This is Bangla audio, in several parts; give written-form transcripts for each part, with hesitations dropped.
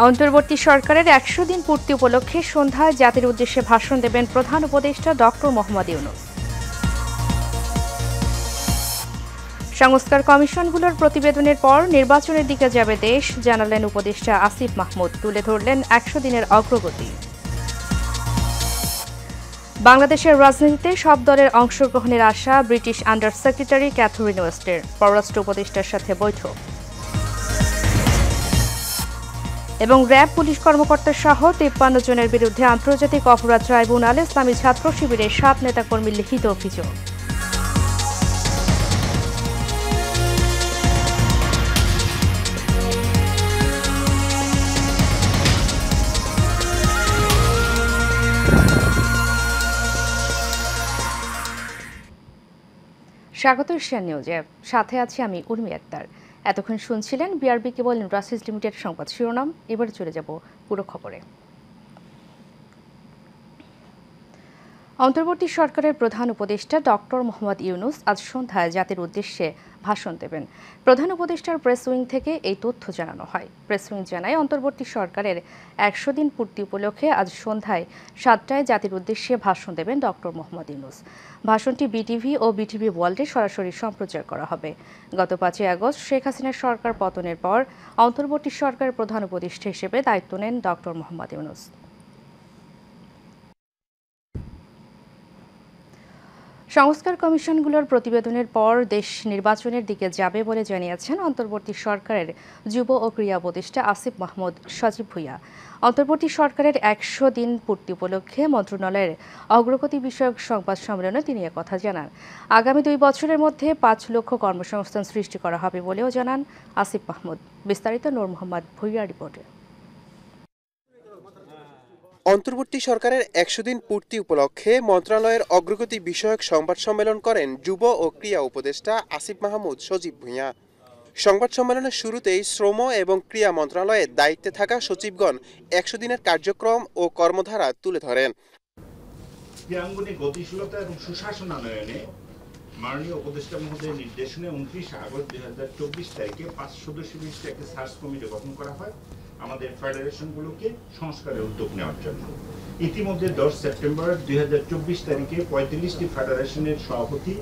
অন্তর্বর্তী সরকারের ১০০ দিন পূর্তি উপলক্ষে সন্ধ্যায় জাতির উদ্দেশ্যে ভাষণ দেবেন প্রধান উপদেষ্টা ডক্টর মোহাম্মদ ইউনূস। সংস্কার কমিশনগুলোর প্রতিবেদনের পর নির্বাচনের দিকে যাবে দেশ, জানালেন উপদেষ্টা আসিফ মাহমুদ। তুলে ধরলেন ১০০ দিনের অগ্রগতি। বাংলাদেশের রাজনীতিতে সব দলের অংশগ্রহণের আশা ব্রিটিশ আন্ডার সেক্রেটারি ক্যাথরিন ওয়েস্টের। পররাষ্ট্র উপদেষ্টার সাথে বৈঠক। এবং র্যাব পুলিশ কর্মকর্তা সহ ৫৩ জনের বিরুদ্ধে আন্তর্জাতিক অপরাধ ট্রাইব্যুনালে ইসলামী ছাত্র শিবিরের ৭ নেতাকর্মীর লিখিত অভিযোগ। স্বাগত এশিয়ান নিউজে, সাথে আছি আমি উর্মি আক্তার। এতক্ষণ শুনছিলেন বিআরবি কেবল ইন্ডাস্ট্রিজ লিমিটেড সংবাদ শিরোনাম। এবারে চলে যাব পুরো খবরে। অন্তর্বর্তী সরকারের প্রধান উপদেষ্টা ডক্টর মোহাম্মদ ইউনূস আজ সন্ধ্যায় জাতির উদ্দেশ্যে ভাষণ দেবেন। প্রধান উপদেষ্টার প্রেস উইং থেকে এই তথ্য জানানো হয়। প্রেস উইং জানায়, অন্তর্বর্তী সরকারের ১০০ দিন পূর্তি উপলক্ষে আজ সন্ধ্যায় ৭টায় জাতির উদ্দেশ্যে ভাষণ দেবেন ডক্টর মোহাম্মদ ইউনূস। ভাষণটি বিটিভি ও বিটিভি ওয়ার্ল্ডে সরাসরি সম্প্রচার করা হবে। গত ৫ই আগস্ট শেখ হাসিনার সরকার পতনের পর অন্তর্বর্তী সরকারের প্রধান উপদেষ্টা হিসেবে দায়িত্ব নেন ডক্টর মোহাম্মদ ইউনূস। সংস্কার কমিশনগুলোর প্রতিবেদনের পর দেশ নির্বাচনের দিকে যাবে বলে জানিয়েছেন অন্তর্বর্তী সরকারের যুব ও ক্রীড়া উপদেষ্টা আসিফ মাহমুদ সজীব ভুঁইয়া। অন্তর্বর্তী সরকারের ১০০ দিন পূর্তি উপলক্ষে মন্ত্রণালয়ের অগ্রগতি বিষয়ক সংবাদ সম্মেলনে তিনি একথা জানান। আগামী ২ বছরের মধ্যে ৫ লক্ষ কর্মসংস্থান সৃষ্টি করা হবে বলেও জানান আসিফ মাহমুদ। বিস্তারিত নূর মোহাম্মদ ভুঁইয়ার রিপোর্টে। অন্তর্বর্তী সরকারের ১০০ দিন পূর্তি উপলক্ষে মন্ত্রণালয়ের অগ্রগতি বিষয়ক সংবাদ সম্মেলন করেন যুব ও ক্রীড়া উপদেষ্টা আসিফ মাহমুদ সজীব ভুঁইয়া। সংবাদ সম্মেলনের শুরুতেই শ্রম এবং ক্রীড়া মন্ত্রণালয়ের দায়িত্বে থাকা সচিবগণ ১০০ দিনের কার্যক্রম ও কর্মধারা তুলে ধরেন। ক্রীড়াঙ্গনে গতিশীলতা এবং সুশাসনায়নে মাননীয় উপদেষ্টা মহোদয়ের নির্দেশনে ২৯ আগস্ট ২০২৪ তারিখে ৫ সদস্য বিশিষ্ট একটি সার্চ কমিটি গঠন করা হয় আমাদের ফেডারেশনগুলোকে সংস্কারের উদ্যোগ নেওয়ার জন্য। ইতিমধ্যে ১০ সেপ্টেম্বর ২০২৪ তারিখে ৩৫টি ফেডারেশনের সভাপতি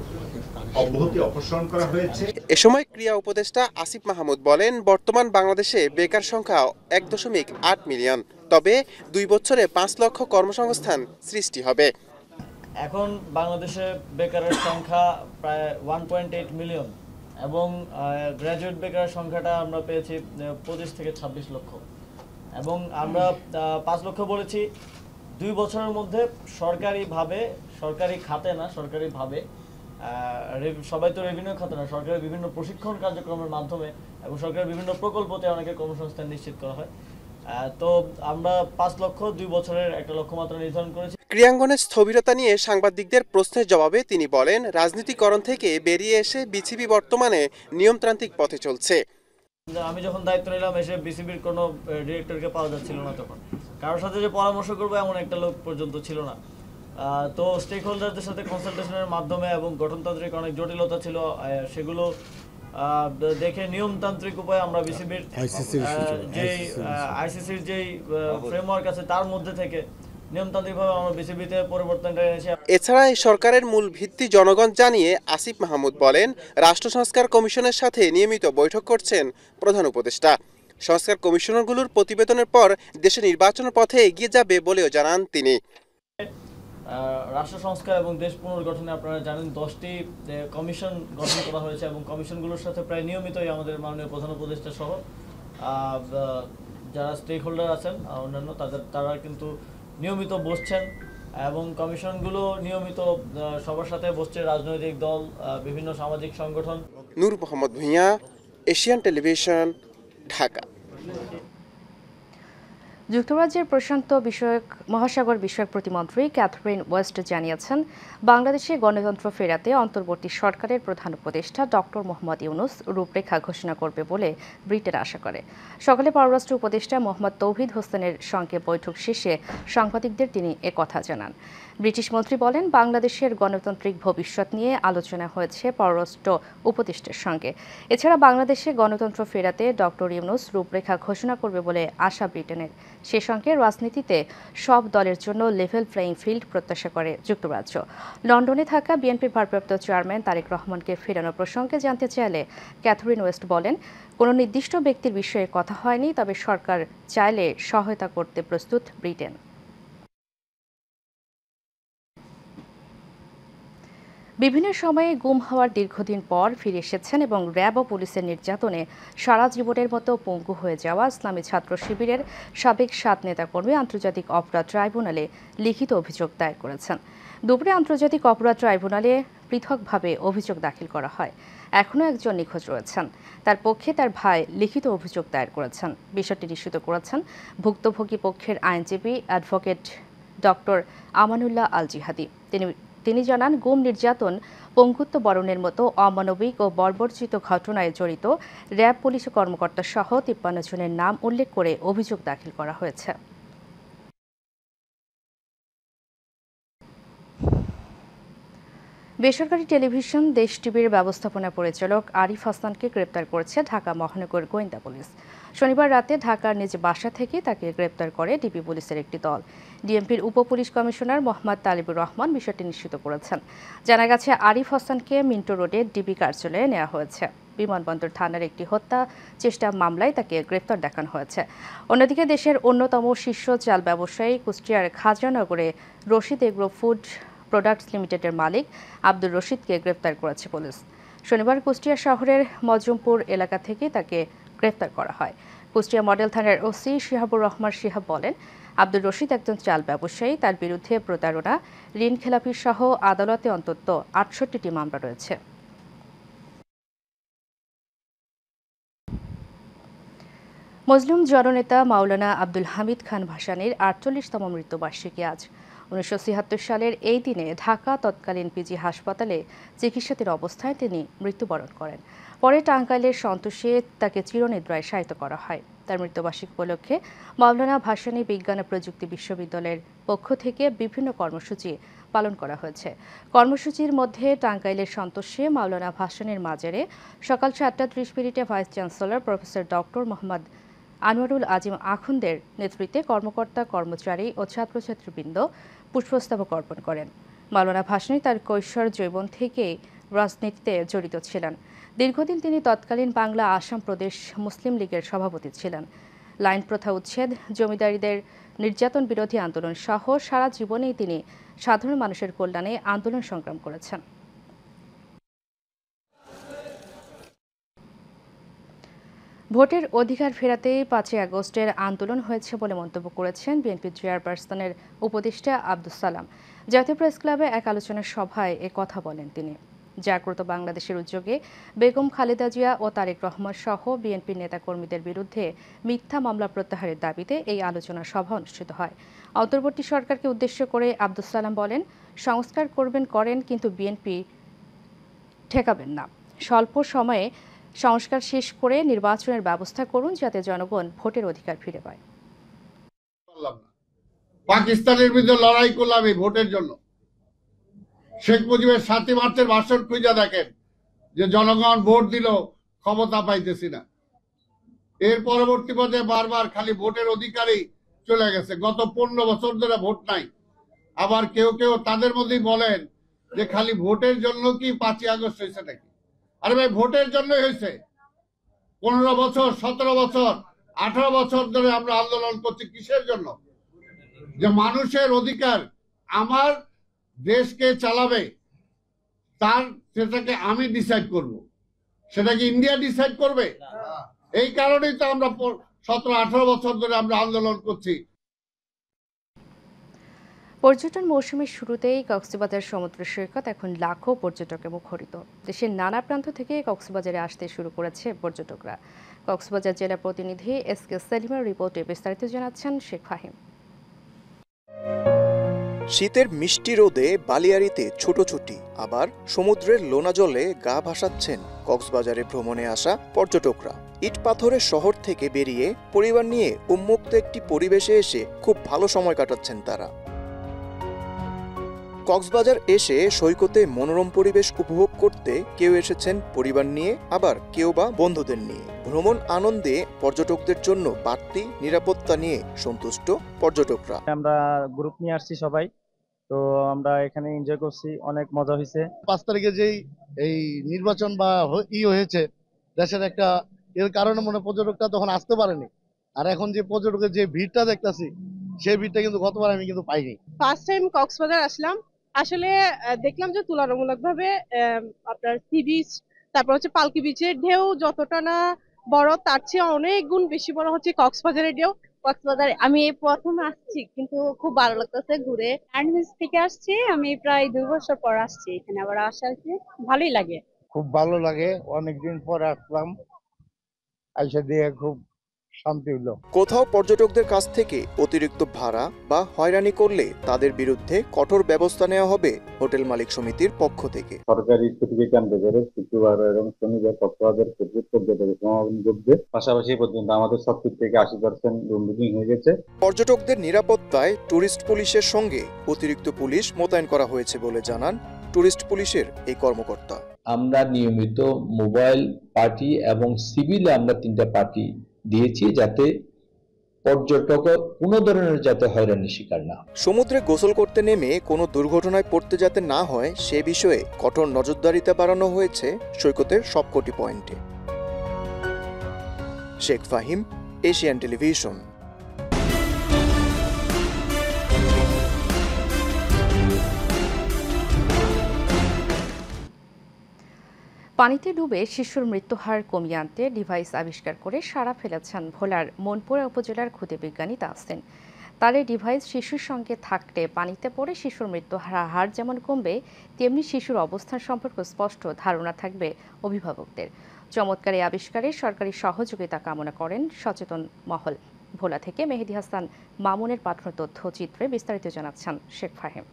অব্যাহতি অপসারণ করা হয়েছে। এ সময় ক্রীড়া উপদেষ্টা আসিফ মাহমুদ বলেন, বর্তমান বাংলাদেশে বেকার সংখ্যা ১.৮ মিলিয়ন, তবে ২ বছরে ৫ লক্ষ কর্মসংস্থান সৃষ্টি হবে। এখন বাংলাদেশে বেকারের সংখ্যা প্রায় 1.8 মিলিয়ন এবং গ্র্যাজুয়েট বেকারের সংখ্যাটা আমরা পেয়েছি ২৫ থেকে ২৬ লক্ষ এবং আমরা ৫ লক্ষ বলেছি। ২ বছরের মধ্যে সরকারিভাবে, সরকারি খাতে না, সরকারিভাবে, সবাই তো রেভিনিউ খাতে না, সরকারের বিভিন্ন প্রশিক্ষণ কার্যক্রমের মাধ্যমে এবং সরকারের বিভিন্ন প্রকল্পতে অনেকের কর্মসংস্থান নিশ্চিত করা হয়। তো আমরা ৫ লক্ষ ২ বছরের একটা লক্ষ্যমাত্রা নির্ধারণ করেছি। ক্রীড়াঙ্গনের স্থবিরতা নিয়ে সাংবাদিকদের প্রশ্নের জবাবে তিনি বলেন, রাজনীতিকরণ থেকে বেরিয়ে এসে বিসিবি বর্তমানে নিয়মতান্ত্রিক পথে চলছে। আমি যখন দায়িত্ব নিলাম এসে বিসিবির কোনো ডিরেক্টরকে পাওয়া যাচ্ছিল না, তখন কারোর সাথে যে পরামর্শ করবো এমন একটা লোক পর্যন্ত ছিল না। তো স্টেক হোল্ডারদের সাথে কনসালটেশনের মাধ্যমে এবং গঠনতান্ত্রিক অনেক জটিলতা ছিল, সেগুলো দেখে নিয়মতান্ত্রিক উপায়ে আমরা বিসিবির আইসিসির যেই ফ্রেমওয়ার্ক আছে তার মধ্যে থেকে নিয়মতান্ত্রিকভাবে আমরা বিসিবিতে পরিবর্তনটা এনেছি। এছাড়া এই সরকারের মূল ভিত্তি জনগণ জানিয়ে আসিফ মাহমুদ বলেন, রাষ্ট্র সংস্কার কমিশনের সাথে নিয়মিত বৈঠক করছেন প্রধান উপদেষ্টা। সংস্কার কমিশনগুলোর প্রতিবেদনের পর দেশে নির্বাচনের পথে এগিয়ে যাবে বলেও জানান তিনি। রাষ্ট্র সংস্কার এবং দেশ পুনর্গঠনে আপনারা জানেন 10টি কমিশন গঠন করা হয়েছে এবং কমিশনগুলোর সাথে প্রায় নিয়মিতই আমাদের মাননীয় প্রধান উপদেষ্টা সহ যারা স্টেক হোল্ডার আছেন অন্যান্য তারা কিন্তু নিয়মিত বসছেন এবং কমিশনগুলো নিয়মিত সবার সাথে বসছে, রাজনৈতিক দল, বিভিন্ন সামাজিক সংগঠন। নূর মোহাম্মদ ভুঁইয়া, এশিয়ান টেলিভিশন, ঢাকা। যুক্তরাজ্যের প্রশান্ত মহাসাগর বিষয়ক প্রতিমন্ত্রী ক্যাথরিন ওয়েস্ট জানিয়েছেন, বাংলাদেশে গণতন্ত্র ফেরাতে অন্তর্বর্তী সরকারের প্রধান উপদেষ্টা ডক্টর মোহাম্মদ ইউনূস রূপরেখা ঘোষণা করবে বলে ব্রিটেন আশা করে। সকালে পররাষ্ট্র উপদেষ্টা মোহাম্মদ তৌহিদ হোসেনের সঙ্গে বৈঠক শেষে সাংবাদিকদের তিনি একথা জানান। ব্রিটিশ মন্ত্রী বলেন, বাংলাদেশের গণতান্ত্রিক ভবিষ্যৎ নিয়ে আলোচনা হয়েছে পররাষ্ট্র উপদেষ্টার সঙ্গে। এছাড়া বাংলাদেশে গণতন্ত্র ফেরাতে ডক্টর ইউনূস রূপরেখা ঘোষণা করবে বলে আশা ব্রিটেনের। সে সঙ্গে রাজনীতিতে সব দলের জন্য লেভেল প্লেয়িং ফিল্ড প্রত্যাশা করে যুক্তরাজ্য। লন্ডনে থাকা বিএনপির ভারপ্রাপ্ত চেয়ারম্যান তারেক রহমানকে ফেরানো প্রসঙ্গে জানতে চাইলে ক্যাথরিন ওয়েস্ট বলেন, কোনো নির্দিষ্ট ব্যক্তির বিষয়ে কথা হয়নি, তবে সরকার চাইলে সহায়তা করতে প্রস্তুত ব্রিটেন। বিভিন্ন সময়ে গুম হওয়ার দীর্ঘদিন পর ফিরে এসেছেন এবং র্যাব ও পুলিশের নির্যাতনে সারা জীবনের মতো পঙ্গু হয়ে যাওয়া ইসলামী ছাত্র শিবিরের সাবেক 7 নেতাকর্মী আন্তর্জাতিক অপরাধ ট্রাইব্যুনালে লিখিত অভিযোগ দায়ের করেছেন। দুপুরে আন্তর্জাতিক অপরাধ ট্রাইব্যুনালে পৃথকভাবে অভিযোগ দাখিল করা হয়। এখনও একজন নিখোঁজ রয়েছেন। তার পক্ষে তার ভাই লিখিত অভিযোগ দায়ের করেছেন। বিষয়টি নিশ্চিত করেছেন ভুক্তভোগী পক্ষের আইনজীবী অ্যাডভোকেট ডক্টর আমানুল্লাহ আল জিহাদি। তিনি জানান, গুম, নির্যাতন, পঙ্গুত্ব বরণের মতো অমানবিক ও বর্বরচিত ঘটনায় জড়িত র্যাব পুলিশ কর্মকর্তা সহ 53 জনের নাম উল্লেখ করে অভিযোগ দাখিল করা হয়েছে। বেসরকারি টেলিভিশন দেশ টিভির ব্যবস্থাপনা পরিচালক আরিফ হাসানকে গ্রেপ্তার করেছে ঢাকা মহানগর গোয়েন্দা পুলিশ। শনিবার রাতে ঢাকার নিজ বাসা থেকে তাকে গ্রেপ্তার করে ডিবি পুলিশের একটি দল। ডিএমপির উপ পুলিশ কমিশনার মোহাম্মদ তালিবুর রহমান বিষয়টি নিশ্চিত করেছেন। জানা গেছে, আরিফ হাসানকে মিন্টো রোডে ডিবি কার্যালয়ে নেওয়া হয়েছে। বিমানবন্দর থানার একটি হত্যা চেষ্টা মামলায় তাকে গ্রেপ্তার দেখানো হয়েছে। অন্যদিকে দেশের অন্যতম শীর্ষ চাল ব্যবসায়ী কুষ্টিয়ার খাজরানগরে রশিদ এগ্রো ফুড প্রোডাক্টস লিমিটেডের মালিক আব্দুর রশিদকে গ্রেপ্তার করেছে পুলিশ। শনিবার কুষ্টিয়া শহরের মজুমপুর এলাকা থেকে তাকে গ্রেপ্তার করা হয়। কুষ্টিয়া মডেল থানার ওসি শিহাবুর রহমান শিহাব বলেন, আব্দুর রশিদ একজন চাল ব্যবসায়ী। তার বিরুদ্ধে প্রতারণা, ঋণ খেলাপি সহ আদালতে অন্তত 68টি মামলা রয়েছে। মুসলিম জননেতা মাওলানা আব্দুল হামিদ খান ভাসানীর 48তম মৃত্যুবার্ষিকী আজ। 1976 সালের এই দিনে ঢাকা তৎকালীন পিজি হাসপাতালে চিকিৎসাধীন অবস্থায় তিনি মৃত্যুবরণ করেন। পরে টাঙ্গাইলের সন্তোষে তাকে চিরনিদ্রায় শায়িত করা হয়। তার মৃত্যুবার্ষিকী উপলক্ষে মাওলানা ভাসানী বিজ্ঞান ও প্রযুক্তি বিশ্ববিদ্যালয়ের পক্ষ থেকে বিভিন্ন কর্মসূচি পালন করা হয়েছে। কর্মসূচির মধ্যে টাঙ্গাইলের সন্তোষে মাওলানা ভাসানীর মাজারে সকাল 7:30 vice chancellor professor doctor Mohammad Anwarul Azim আখুন্দের নেতৃত্বে কর্মকর্তা, কর্মচারী ও ছাত্রছাত্রীবৃন্দ পুষ্পস্তবক অর্পণ করেন। মাওলানা ভাসানী তার কৈশোর যৌবন থেকেই রাজনীতিতে জড়িত ছিলেন। দীর্ঘদিন তিনি তৎকালীন বাংলা আসাম প্রদেশ মুসলিম লীগের সভাপতি ছিলেন। লাইন প্রথা উচ্ছেদ, জমিদারিদের নির্যাতন বিরোধী আন্দোলন সহ সারা জীবনেই তিনি সাধারণ মানুষের কল্যাণে আন্দোলন সংগ্রাম করেছেন। ভোটের অধিকার ফেরাতে 5 আগস্টের আন্দোলন হয়েছে বলে মন্তব্য করেছেন বিএনপি চেয়ারপারসনের উপদেষ্টা আব্দুস সালাম। জাতীয় প্রেস ক্লাবে এক আলোচনা সভায় এ কথা বলেন তিনি। জাগ্রত বাংলাদেশের উদ্যোগে বেগম খালেদা জিয়া ও তারেক রহমান সহ বিএনপির নেতাকর্মীদের বিরুদ্ধে মিথ্যা মামলা প্রত্যাহারের দাবিতে এই আলোচনা সভা অনুষ্ঠিত হয়। অন্তর্বর্তী সরকারকে উদ্দেশ্য করে আব্দুস সালাম বলেন, সংস্কার করেন কিন্তু বিএনপি ঠেকাবেন না। স্বল্প সময়ে সংস্কার শেষ করে নির্বাচনের ব্যবস্থা করুন, যাতে জনগণ ভোটের অধিকার ফিরে পায়। পাকিস্তানের বিরুদ্ধে লড়াই করলাম এই ভোটের জন্য। শেখ মুজিবের 7 মার্চের ভাষণ খুঁজে দেখেন যে জনগণ ভোট দিল, ক্ষমতা পাইতেছি না। এর পরবর্তী পর্যায়ে বারবার খালি ভোটের অধিকারই চলে গেছে। গত 15 বছর ধরে ভোট নাই। আবার কেউ কেউ তাদের মধ্যেই বলেন যে খালি ভোটের জন্য কি 5 আগস্ট হয়েছে নাকি? আরে ভাই, ভোটের জন্যই হয়েছে। 15 বছর, 17 বছর, 18 বছর ধরে আমরা আন্দোলন করছি কিসের জন্য? যে মানুষের অধিকার, আমার দেশকে চালাবে তার, সেটাকে আমি ডিসাইড করব। সেটা কি ইন্ডিয়া ডিসাইড করবে? এই কারণেই তো আমরা 17-18 বছর ধরে আমরা আন্দোলন করছি। পর্যটন মৌসুমের শুরুতেই কক্সবাজার সমুদ্র সৈকত এখন লাখো পর্যটকে মুখরিত। দেশের নানা প্রান্ত থেকে কক্সবাজারে আসতে শুরু করেছে পর্যটকরা। কক্সবাজার জেলা প্রতিনিধি SK সেলিমের রিপোর্টে বিস্তারিত জানাচ্ছেন শেখ ফাহিম। শীতের মিষ্টি রোদে বালিয়াড়িতে ছুটোছুটি, আবার সমুদ্রের লোনা জলে গা ভাসাচ্ছেন কক্সবাজারে ভ্রমণে আসা পর্যটকরা। ইট পাথরের শহর থেকে বেরিয়ে পরিবার নিয়ে উন্মুক্ত একটি পরিবেশে এসে খুব ভালো সময় কাটাচ্ছেন তারা। কক্সবাজার এসে সৈকতে মনোরম পরিবেশ উপভোগ করতে কেউ এসেছেন পরিবার নিয়ে, আবার কেউ বা বন্ধুদের নিয়ে। ভ্রমণ আনন্দে পর্যটকদের জন্য বাড়তি নিরাপত্তা নিয়ে সন্তুষ্ট পর্যটকরা। আমরা গ্রুপ নিয়ে আসছি সবাই, তো আমরা এখানে এনজয় করছি, অনেক মজা হয়েছে। 5 তারিখে যেই এই নির্বাচন বা হয়েছে দেশের একটা, এর কারণে মনে পর্যটকটা তখন আসতে পারেনি। আর এখন যে পর্যটকের যে ভিড়টা দেখতাছি, সেই ভিড়টা কিন্তু গতবার আমি কিন্তু পাইনি। ফার্স্ট টাইম কক্সবাজার আসলাম, আসলে দেখলাম যে তুলনামূলকভাবে আপনার সি বিচ, তারপর হচ্ছে পালকি বিচের ঢেউ যতটা না বড়, তার চেয়ে অনেক গুণ বেশি বড় হচ্ছে কক্সবাজারের ঢেউ। কক্সবাজার আমি প্রথম আসছি, কিন্তু খুব ভালো লাগতেছে ঘুরে। আর্নমিস থেকে আসছি, আমি প্রায় 2 বছর পর আসছি এখানে, আবার আসছি, ভালোই লাগে। খুব ভালো লাগে, অনেকদিন পর আসলাম, আইসা দিয়ে খুব শান্তি হলো। কোথাও পর্যটকদের কাছ থেকে অতিরিক্ত ভাড়া বা হয়রানি করলে তাদের বিরুদ্ধে কঠোর ব্যবস্থা নেওয়া হবে হোটেল মালিক সমিতির পক্ষ থেকে। সরকারি ছুটিকে কেন্দ্র করে শুক্রবার এবং শনিবার কক্সবাজার পর্যটকের সমাগম ঘটবে। পাশাপাশি পর্যন্ত আমাদের 70 থেকে 80% রুম বুকিং হয়ে গেছে। পর্যটকদের নিরাপত্তায় ট্যুরিস্ট পুলিশের সঙ্গে অতিরিক্ত পুলিশ মোতায়েন করা হয়েছে বলে জানান ট্যুরিস্ট পুলিশের এই কর্মকর্তা। আমরা নিয়মিত মোবাইল পার্টি এবং সিভিলে আমরা 3টা পার্টি দিয়েছি, যাতে পর্যটক কোনো ধরনের যাতে হয়রানির শিকার না। সমুদ্রে গোসল করতে নেমে কোনো দুর্ঘটনায় পড়তে যাতে না হয় সে বিষয়ে কঠোর নজরদারিতে বাড়ানো হয়েছে সৈকতের সবকটি পয়েন্টে। Sheikh Fahim, Asian television. পানিতে ডুবে শিশুর মৃত্যুহার কমিয়ে আনতে ডিভাইস আবিষ্কার করে সাড়া ফেলেছেন ভোলার মনপুরা উপজেলার ক্ষুদে বিজ্ঞানী তাহসিন। তার এই ডিভাইস শিশুর সঙ্গে থাকলে পানিতে পড়ে শিশুর মৃত্যুর হার যেমন কমবে, তেমনি শিশুর অবস্থান সম্পর্কে স্পষ্ট ধারণা থাকবে অভিভাবকদের। চমৎকার এই আবিষ্কারে সরকারি সহযোগিতা কামনা করেন সচেতন মহল। ভোলা থেকে মেহেদি হাসান মামুনের পাঠানো তথ্যচিত্রে বিস্তারিত জানাচ্ছেন শেখ ফাহিম।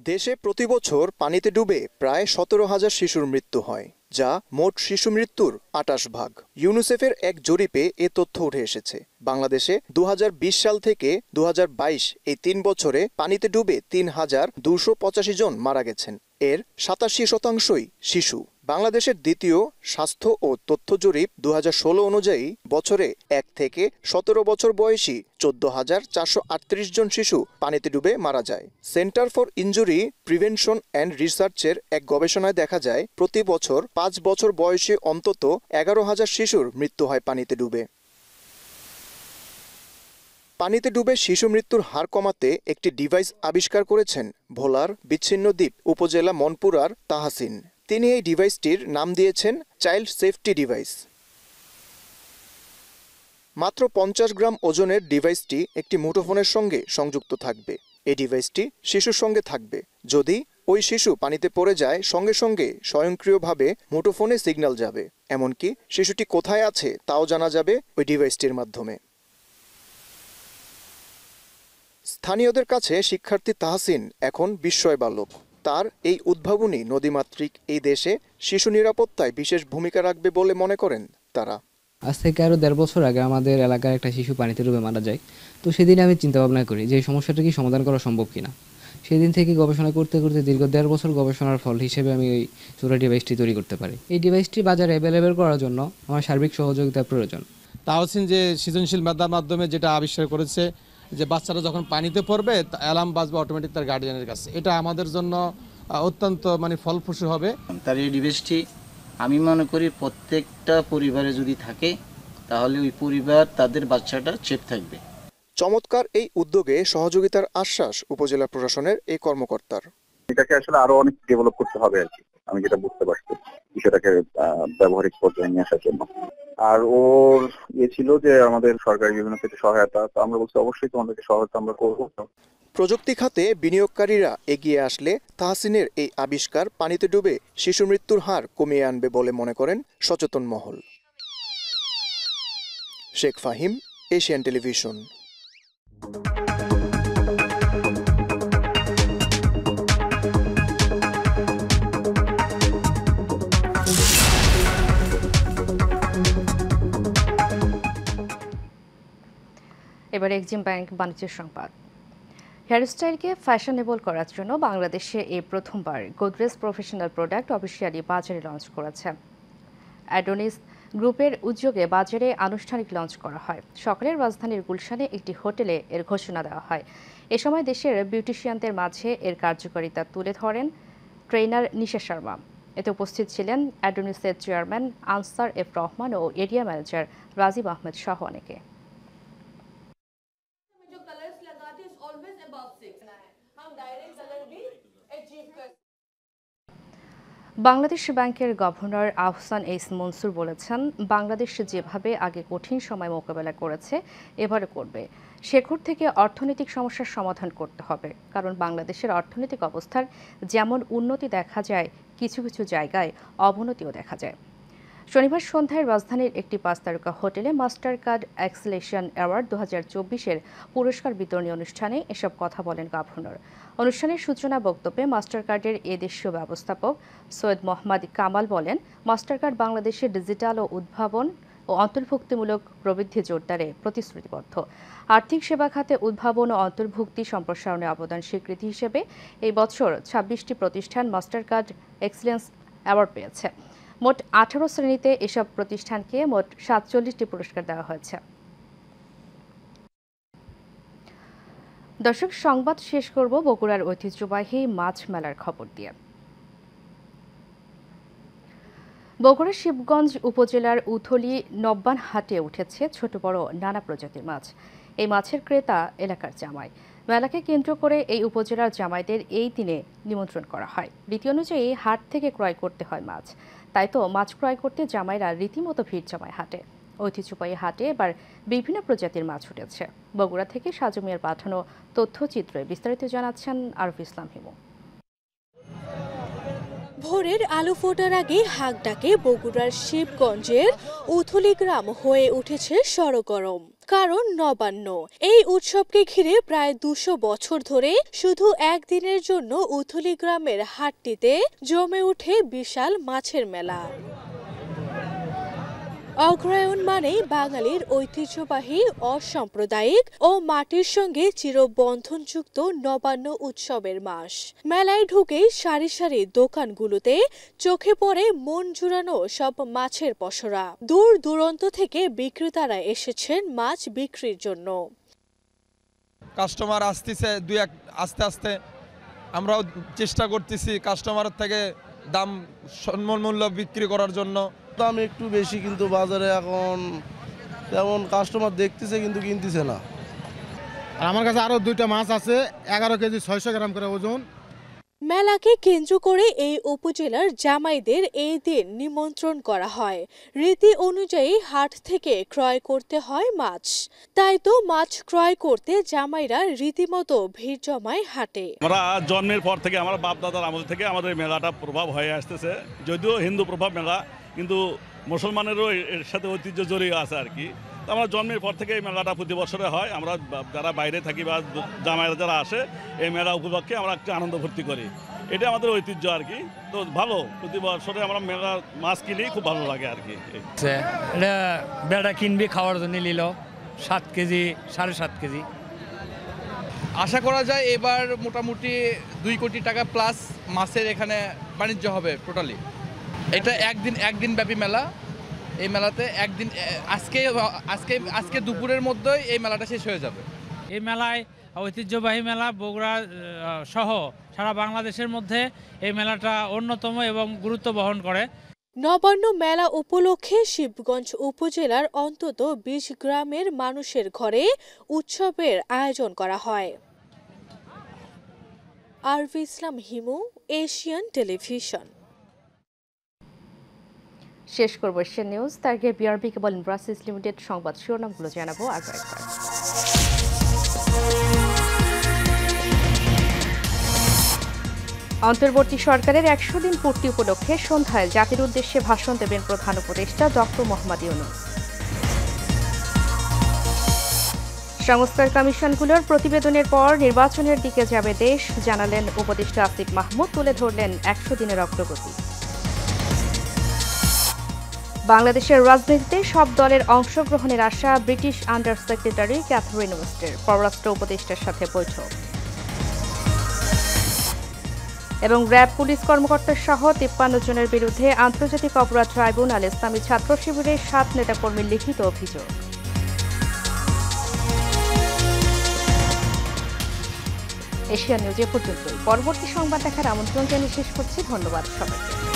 দেশে প্রতি বছর পানিতে ডুবে প্রায় 17,000 শিশুর মৃত্যু হয়, যা মোট শিশু মৃত্যুর 28 ভাগ। ইউনিসেফের এক জরিপে এ তথ্য উঠে এসেছে। বাংলাদেশে 2020 সাল থেকে 2022 এই 3 বছরে পানিতে ডুবে 3,285 জন মারা গেছেন। এর 87% শিশু। বাংলাদেশের দ্বিতীয় স্বাস্থ্য ও তথ্য জরিপ 2016 অনুযায়ী বছরে 1 থেকে 17 বছর বয়সী 14,438 জন শিশু পানিতে ডুবে মারা যায়। Centre for injury prevention and রিসার্চের এক গবেষণায় দেখা যায় প্রতি বছর 5 বছর বয়সী অন্তত 11,000 শিশুর মৃত্যু হয় পানিতে ডুবে। পানিতে ডুবে শিশু মৃত্যুর হার কমাতে একটি ডিভাইস আবিষ্কার করেছেন ভোলার বিচ্ছিন্নদ্বীপ উপজেলা মনপুরার তাহসিন। তিনি এই ডিভাইসটির নাম দিয়েছেন চাইল্ড সেফটি ডিভাইস। মাত্র 50 গ্রাম ওজনের ডিভাইসটি একটি মুঠোফোনের সঙ্গে সংযুক্ত থাকবে। এই ডিভাইসটি শিশুর সঙ্গে থাকবে। যদি ওই শিশু পানিতে পড়ে যায়, সঙ্গে সঙ্গে স্বয়ংক্রিয়ভাবে মুঠোফোনে সিগন্যাল যাবে। এমনকি শিশুটি কোথায় আছে তাও জানা যাবে ওই ডিভাইসটির মাধ্যমে। স্থানীয়দের কাছে শিক্ষার্থী তাহসিন এখন বিস্ময় বালক। তার এই উদ্ভাবনী নদীমাতৃক এই দেশে শিশু নিরাপত্তায় বিশেষ ভূমিকা রাখবে বলে মনে করেন তারা। আজ থেকে আরও 1.5 বছর আগে আমাদের এলাকার একটা শিশু পানিতে ডুবে মারা যায়। তো সেদিন আমি চিন্তা ভাবনা করি যে এই সমস্যাটা কি সমাধান করা সম্ভব কিনা। সেদিন থেকে গবেষণা করতে করতে দীর্ঘ 1.5 বছর গবেষণার ফল হিসেবে আমি এই ছোট ডিভাইসটি তৈরি করতে পারি। এই ডিভাইসটি বাজারে অ্যাভেলেবেল করার জন্য আমার সার্বিক সহযোগিতা প্রয়োজন। তাহসিন যে সৃজনশীল মেধার মাধ্যমে যেটা আবিষ্কার করেছে, যে বাচ্চারা যখন পানিতে পড়বে অ্যালার্ম বাজবে অটোমেটিক তার গার্ডিয়ানের কাছে, এটা আমাদের জন্য অত্যন্ত ফলপ্রসূ হবে। তার এই ডিভাইসটি আমি মনে করি প্রত্যেকটা পরিবারে যদি থাকে তাহলে ওই পরিবার তাদের বাচ্চাটা সেফ থাকবে। চমৎকার এই উদ্যোগে সহযোগিতার আশ্বাস উপজেলা প্রশাসনের এই কর্মকর্তার। এটাকে আসলে আরো অনেক ডেভেলপ করতে হবে আর কি, আমি যেটা বুঝতে পারছি বিষয়টাকে ব্যবহারিক পর্যায়ে নিয়ে আসার জন্য। আর ওর ছিল যে আমাদের সরকারি বিভিন্ন ক্ষেত্রে সহায়তা, তো আমরা বলছি অবশ্যই তোমাদেরকে সহায়তা আমরা করবো। প্রযুক্তি খাতে বিনিয়োগকারীরা এগিয়ে আসলে তাহসিনের এই আবিষ্কার পানিতে ডুবে শিশু মৃত্যুর হার কমিয়ে আনবে বলে মনে করেন সচেতন মহল। Sheikh Fahim, Asian television. এবার এক্সিম ব্যাংক বাণিজ্য সংবাদ। হেয়ারস্টাইলকে ফ্যাশনেবল করার জন্য বাংলাদেশে এই প্রথমবার গোদরেজ প্রফেশনাল প্রোডাক্ট অফিসিয়ালি বাজারে লঞ্চ করেছে। অ্যাডোনিস গ্রুপের উদ্যোগে বাজারে আনুষ্ঠানিক লঞ্চ করা হয়। সকালে রাজধানীর গুলশানে একটি হোটেলে এর ঘোষণা দেওয়া হয়। এ সময় দেশের বিউটিশিয়ানদের মাঝে এর কার্যকারিতা তুলে ধরেন ট্রেনার নিশা শর্মা। এতে উপস্থিত ছিলেন অ্যাডোনিসের চেয়ারম্যান আনসার এফ রহমান ও এরিয়া ম্যানেজার রাজীব আহমেদ সহ অনেকে। বাংলাদেশ ব্যাংকের গভর্নর আহসান এইস মনসুর বলেছেন, বাংলাদেশ যেভাবে আগে কঠিন সময় মোকাবেলা করেছে এবারে করবে। শেকড় থেকে অর্থনৈতিক সমস্যার সমাধান করতে হবে, কারণ বাংলাদেশের অর্থনৈতিক অবস্থার যেমন উন্নতি দেখা যায়, কিছু কিছু জায়গায় অবনতিও দেখা যায়। শনিবার সন্ধ্যায় রাজধানীর একটি 5 তারকা হোটেলে মাস্টার কার্ড এক্সেলেশন অ্যাওয়ার্ড 2024-এর পুরস্কার বিতরণী অনুষ্ঠানে এসব কথা বলেন গভর্নর। অনুষ্ঠানের সূচনা বক্তব্যে মাস্টার কার্ডের এদেশীয় ব্যবস্থাপক সৈয়দ মোহাম্মদ কামাল বলেন, মাস্টার কার্ড বাংলাদেশের ডিজিটাল ও উদ্ভাবন ও অন্তর্ভুক্তিমূলক প্রবৃদ্ধি জোরদারে প্রতিশ্রুতিবদ্ধ। আর্থিক সেবা খাতে উদ্ভাবন ও অন্তর্ভুক্তি সম্প্রসারণে অবদান স্বীকৃতি হিসেবে এই বছর 26টি প্রতিষ্ঠান মাস্টার কার্ড এক্সেলেন্স অ্যাওয়ার্ড পেয়েছে। মোট 18 শ্রেণীতে এসব প্রতিষ্ঠানকে মোট 47টি পুরস্কার দেওয়া হয়েছে। দর্শক, সংবাদ শেষ করব বগুড়ার ঐতিহ্যবাহী মাছ মেলার খবর দিয়ে। বগুড়া শিবগঞ্জ উপজেলার উথলি নব্বান হাটে উঠেছে ছোট বড় নানা প্রজাতির মাছ। এই মাছের ক্রেতা এলাকার জামাই। মেলাকে কেন্দ্র করে এই উপজেলার জামাইদের এই দিনে নিমন্ত্রণ করা হয়। রীতি অনুযায়ী হাট থেকে ক্রয় করতে হয় মাছ, তাই তো মাছ ক্রয় করতে জামাইরা রীতিমতো ভিড় জমায় হাটে। ঐতিহ্যবাহী হাটে এবার বিভিন্ন প্রজাতির মাছ উঠেছে। বগুড়া থেকে সাজু মিয়ার পাঠানো তথ্যচিত্রে বিস্তারিত জানাচ্ছেন আরফ ইসলাম হিমু। ভোরের আলো ফোটার আগে হাঁক ডাকে বগুড়ার শিবগঞ্জের উথলি গ্রাম হয়ে উঠেছে সরগরম। কারণ নবান্ন। এই উৎসবকে ঘিরে প্রায় 200 বছর ধরে শুধু একদিনের জন্য উথলি গ্রামের হাটটিতে জমে ওঠে বিশাল মাছের মেলা। অগ্রহায়ণ মানে বাঙালির ঐতিহ্যবাহী অসাম্প্রদায়িক ও মাটির সঙ্গে চিরবন্ধনযুক্ত নবান্ন উৎসবের মাস। মেলায় ঢুকেই সারি সারি দোকানগুলোতে চোখে পড়ে মন জুড়ানো সব মাছের পসরা। দূর দূরান্ত থেকে বিক্রেতারা এসেছেন মাছ বিক্রির জন্য। কাস্টমার আসতেছে আস্তে আস্তে, আমরাও চেষ্টা করতেছি কাস্টমারের থেকে দাম সম্মানমূল্য বিক্রি করার জন্য। দাম একটু বেশি, কিন্তু বাজারে এখন তেমন কাস্টমার দেখতেছে কিন্তু কিনতেছে না। আর আমার কাছে আরো 2টা মাছ আছে, 11 কেজি 600 গ্রাম করে ওজন। মেলাকে কেন্দ্র করে এই উপজেলার জামাইদের এই দিন নিমন্ত্রণ করা হয়। রীতি অনুযায়ী হাট থেকে ক্রয় করতে হয় মাছ, তাই তো মাছ ক্রয় করতে জামাইরা রীতিমতো ভিড় জমায় হাটে। আমরা জন্মের পর থেকে, আমার বাপ দাদার আমল থেকে আমাদের মেলাটা প্রভাব হয়ে আসতেছে। যদিও হিন্দু প্রভাব মেলা, কিন্তু মুসলমানেরও এর সাথে ঐতিহ্য জড়িয়ে আছে আর কি। আমরা জন্মের পর থেকে এই মেলাটা প্রতি বছরে হয়। আমরা যারা বাইরে থাকি বা জামাইরা যারা আসে, এই মেলা উপলক্ষে আমরা একটু আনন্দ ভর্তি করি। এটা আমাদের ঐতিহ্য আর কি। তো ভালো, প্রতি বছরে আমরা মেলা মাছ কিনি, খুব ভালো লাগে আর কি। এটা বেড়া কিনবি খাওয়ার জন্য নিল 7 কেজি 7.5 কেজি। আশা করা যায় এবার মোটামুটি 2 কোটি টাকা প্লাস মাছের এখানে বাণিজ্য হবে টোটালি। এটা একদিন ব্যাপী মেলা। এই মেলাতে একদিন আজকে দুপুরের মধ্যেই এই মেলাটা শেষ হয়ে যাবে। এই মেলায় ঐতিহ্যবাহী মেলা বগুড়া সহ সারা বাংলাদেশের মধ্যে এই মেলাটা অন্যতম এবং গুরুত্ব বহন করে। নবান্ন মেলা উপলক্ষে শিবগঞ্জ উপজেলার অন্তত 20 গ্রামের মানুষের ঘরে উৎসবের আয়োজন করা হয়। আরফ ইসলাম হিমু, এশিয়ান টেলিভিশন। শেষ করব এশিয়ান নিউজ। তার আগে বিআরবি কেবল ইন্ডাস্ট্রিজ লিমিটেড সংবাদ শিরোনামগুলো জানাবো আরও একবার। অন্তর্বর্তী সরকারের 100 দিন পূর্তি উপলক্ষে সন্ধ্যায় জাতির উদ্দেশ্যে ভাষণ দেবেন প্রধান উপদেষ্টা ডক্টর মোহাম্মদ ইউনূস। সংস্কার কমিশনগুলোর প্রতিবেদনের পর নির্বাচনের দিকে যাবে দেশ, জানালেন উপদেষ্টা আসিফ মাহমুদ। তুলে ধরলেন 100 দিনের অগ্রগতি। বাংলাদেশের রাজনীতিতে সব দলের অংশগ্রহণের আশা ব্রিটিশ আন্ডার সেক্রেটারি ক্যাথরিন ওয়েস্টের। পররাষ্ট্র উপদেষ্টার সাথে বৈঠক। এবং র্যাব পুলিশ কর্মকর্তা সহ 53 জনের বিরুদ্ধে আন্তর্জাতিক অপরাধ ট্রাইব্যুনাল ইসলামী ছাত্র শিবিরের 7 নেতাকর্মীর লিখিত অভিযোগ। এশিয়া নিউজ এ পর্যন্তই। পরবর্তী সংবাদ দেখার আমন্ত্রণ জানিয়ে শেষ করছি। ধন্যবাদ সবাইকে।